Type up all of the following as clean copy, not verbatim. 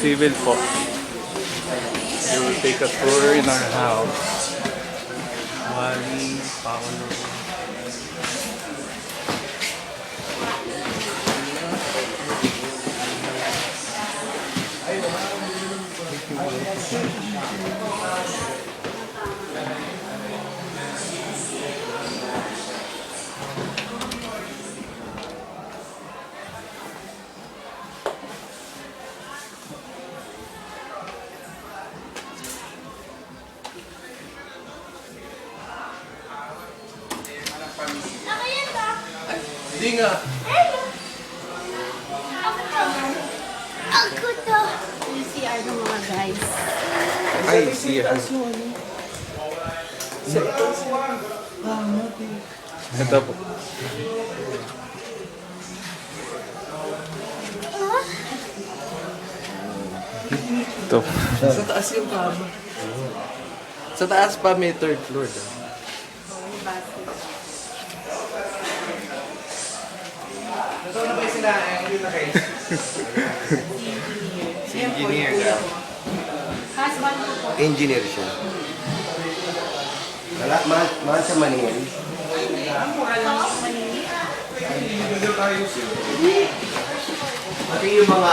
Civil po. We will take a tour in our house. Wally, Paolo. Hindi nga. Ako to. Yung CR ng mga guys. Ay, siya. Ito po. Ito. Sa taas yung kama. Sa taas pa may third floor daw. Ito na ba yung sinaayang yun na kayo? Si engineer daw. Husband ko po. Engineer siya. Mahal siya maningin. Pati yung mga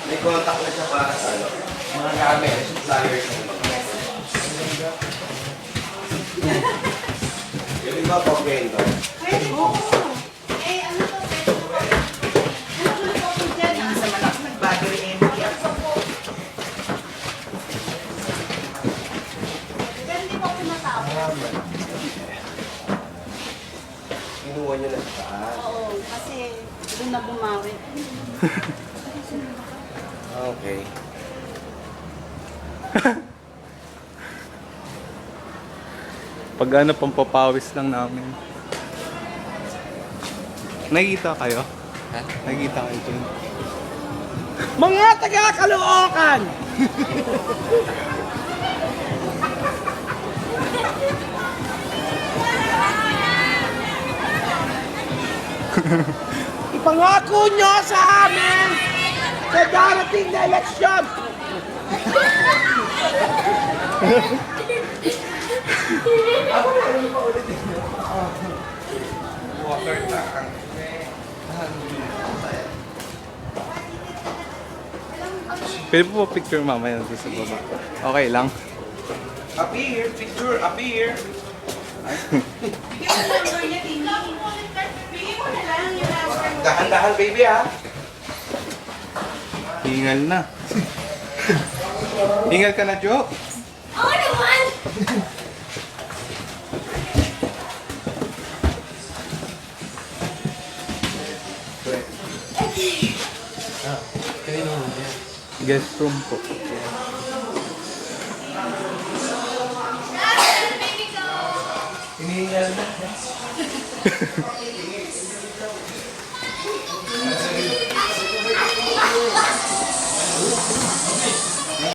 may contact na siya para sa ano, mga gamit, suppliers ng mga. Yung iba po kwento. Pwede po. Eh, ano to? Ano to po dyan? Ang sa malaki battery empty. Pero hindi po tumatawag. Kinuha niyo na sa taas. Oo, kasi doon na bumawi. Okay. Pag ano, pampapawis lang namin. Nakikita kayo? Ha? Nakikita kayo dyan? Mga taga-Caloocan! Ipangako nyo sa amin sa darating na eleksyon! Pwede po picture mamaya doon sa baba. Okay lang. Up here, picture, up here. Dahan-dahan, baby, ha? Hingal na. Hingal ka na, Jo. Oo naman! Guest room po. Hinihingal na.